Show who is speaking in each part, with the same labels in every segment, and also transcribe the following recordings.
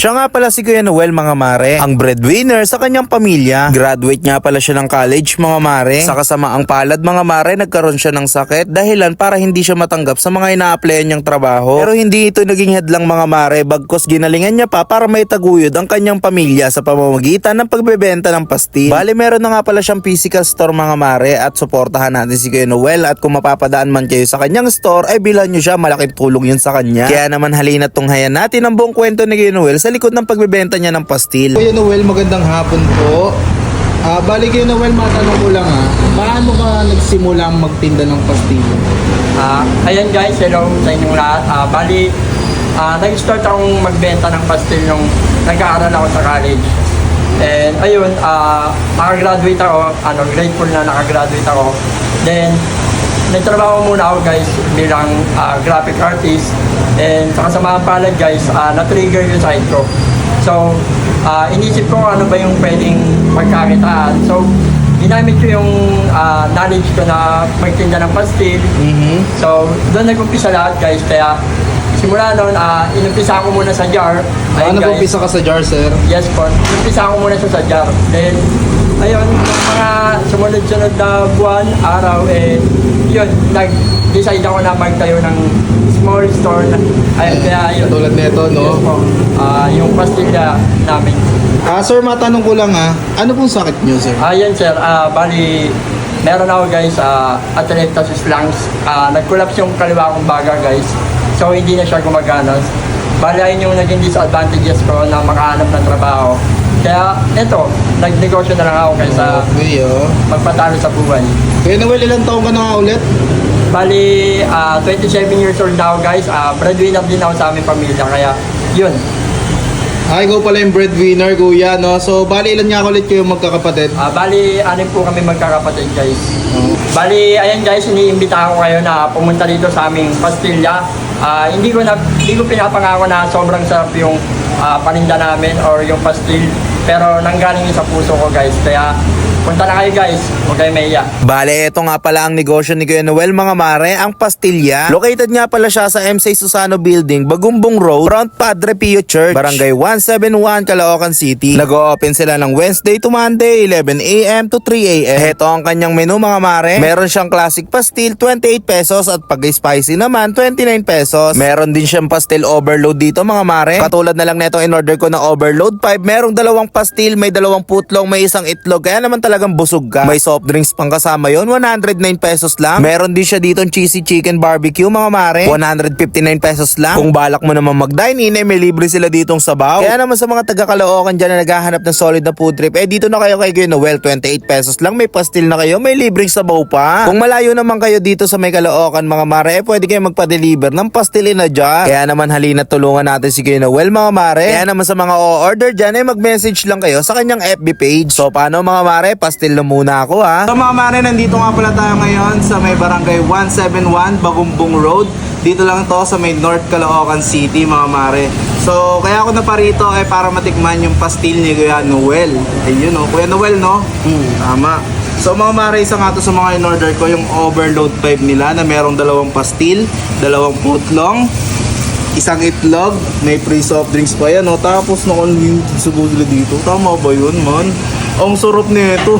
Speaker 1: Siya nga pala si Kuya Noel mga mare, ang breadwinner sa kanyang pamilya. Graduate nga pala siya ng college mga mare. Sa kasamaang palad mga mare, nagkaroon siya ng sakit dahilan para hindi siya matanggap sa mga ina-applyan niyang trabaho. Pero hindi ito naging headlang mga mare, bagkos ginalingan niya pa para may taguyod ang kanyang pamilya sa pamamagitan ng pagbebenta ng pastil. Bali meron na nga pala siyang physical store mga mare at suportahan natin si Kuya Noel at kung mapapadaan man kayo sa kanyang store ay bilhan niyo siya, malaking tulong yun sa kanya. Kaya naman halina't tunghayan natin ang buong kwento ni Kuya Noel sa likod ng pagbebenta niya ng pastil.
Speaker 2: Kuya Noel, magandang hapon po. Bali Kuya Noel, matanong ko lang paano ka nagsimulang magtinda ng pastil?
Speaker 3: Ayan guys, hello sa inyong lahat. Nag-start akong magbenta ng pastil nung nag-aaral ako sa college. And ayun, nakagraduate ako, grateful na nakagraduate ako. Then, nagtrabaho muna ako guys bilang graphic artist. And sa kasamaang palad guys, na-trigger yung side ko. So, inisip ko ano ba yung pwedeng pagkakitaan. So, ginamit ko yung knowledge ko na magtinda ng pastil. So, doon nag-umpisa lahat guys. Kaya, simula noon, inumpisa ko muna sa jar. Ayun,
Speaker 2: Nag-umpisa ka sa jar, sir?
Speaker 3: Yes po. Inumpisa ko muna sa jar. Then, ayun, mga sumunod-sunod na buwan, araw, yun, nag-decide ako na magtayo ng small store na, ayun, kaya yun.
Speaker 2: Tulad nito, no?
Speaker 3: Yes po. Yung pastilya namin.
Speaker 2: Sir, matanong ko lang ano pong sakit niyo, sir?
Speaker 3: Yan sir, bali, meron ako guys, atelectasis lungs. Nag-collapse yung kaliwa kong baga guys. So hindi na siya gumagana. Bali, ayun yung naging disadvantages ko na makahanap ng trabaho. Kaya eto, nagnegosyo na lang ako kaysa magpatalo sa buhay.
Speaker 2: Kuya Noel, ilang taong ka na nga ulit?
Speaker 3: Bali, 27 years old na ako guys. Breadwinner din ako sa aming pamilya. Kaya yun.
Speaker 2: Ikaw pala yung breadwinner, kuya, no? So, bali, ilan nga ulit kayo magkakapatid?
Speaker 3: Bali, anim po kami magkakapatid guys. Bali, ayan guys, iniimbitahan ko kayo na pumunta dito sa aming pastilya. Hindi ko pinapangako na sobrang sarap yung paninda namin or yung pastil. Pero nanggaling yun sa puso ko guys. Kaya punta na kayo guys, huwag kayo mahiya.
Speaker 1: Bale, ito nga pala ang negosyo ni Kuya Noel mga mare, ang pastilya. Located nga pala siya sa MC Susano Building, Bagumbong Road, front Padre Pio Church, Barangay 171, Caloocan City. Nag-o-open sila ng Wednesday to Monday, 11 a.m. to 3 a.m. Ito ang kanyang menu mga mare. Meron siyang classic pastil, 28 pesos at pag spicy naman, 29 pesos. Meron din siyang pastil overload dito mga mare. Katulad na lang netong in-order ko na overload 5, merong dalawang pastil, may dalawang putlong, may isang itlog. Kaya naman talagang busog ka. May soft drinks pang kasama yon, 109 pesos lang. Meron din siya ditong cheesy chicken barbecue mga mare, 159 pesos lang. Kung balak mo naman mag-dine in, may libre sila ditong sabaw. Kaya naman sa mga taga-Caloocan dyan na naghahanap ng solid na food trip, dito na kayo kay Kuya Noel, 28 pesos lang, may pastil na kayo, may libreng sabaw pa. Kung malayo naman kayo dito sa may Caloocan mga mare, pwede kayo magpa-deliver ng pastil na dyan. Kaya naman halina tulungan natin si Kuya Noel mga mare. Kaya naman sa mga o-order dyan, mag-message lang kayo sa kanyang FB page. So paano mga mare, pastil na muna ako ha.
Speaker 2: So mga mare, nandito nga pala tayo ngayon sa may barangay 171, Bagumbong Road. Dito lang to sa may North Caloocan City mga mare. So kaya ako naparito para matikman yung pastil ni Kuya Noel. Ayun o, Kuya Noel no? Tama. So mga mare, isa nga to sa mga in-order ko, yung overload 5 nila na merong dalawang pastil, dalawang putlong, isang itlog, may free soft drinks pa yan, no? Tapos na-unlimited sa sila dito. Tama ba yun, man? Ang sarap nito.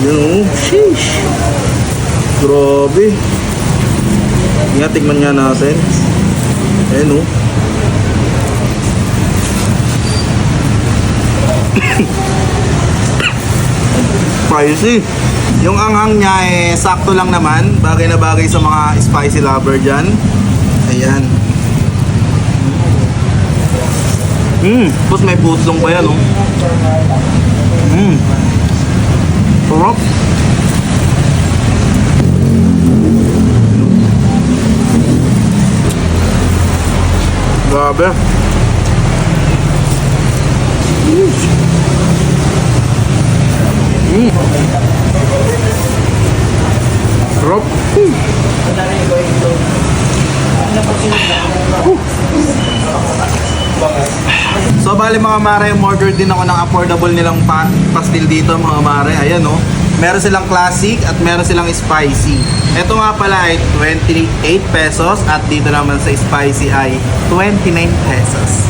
Speaker 2: Ayun, sheesh. Grabe. Nga, tigman nga natin. Ayun, oh. Spicy. Yung anghang niya sakto lang naman. Bagay na bagay sa mga spicy lover dyan. Ayan. Tapos may putlong pa yan, oh. Sarap. Grabe. Sarap. So bali mga mare, order din ako ng affordable nilang pastil dito mga mare. Ayan oh. Meron silang classic at meron silang spicy. Ito nga pala ay 28 pesos at dito naman sa spicy ay 29 pesos.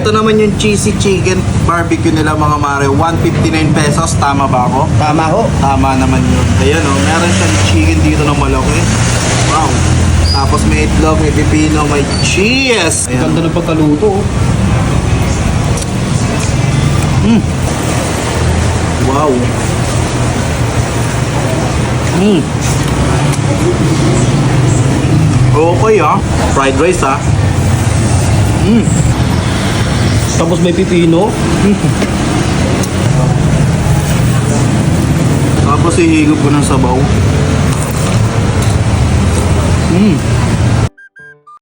Speaker 2: Ito naman yung cheesy chicken barbecue nila mga mare. 159 pesos. Tama ba ako?
Speaker 4: Tama ho.
Speaker 2: Tama naman yun. Ayan o, meron siyang chicken dito na malaki. Wow. Tapos may itlog, may pipino, may cheese. Ayan.
Speaker 4: Ganda ng pagkaluto.
Speaker 2: Wow. Okay ah. Fried rice ah.
Speaker 4: Tapos may pipino.
Speaker 2: Tapos ihigop ko ng sabaw.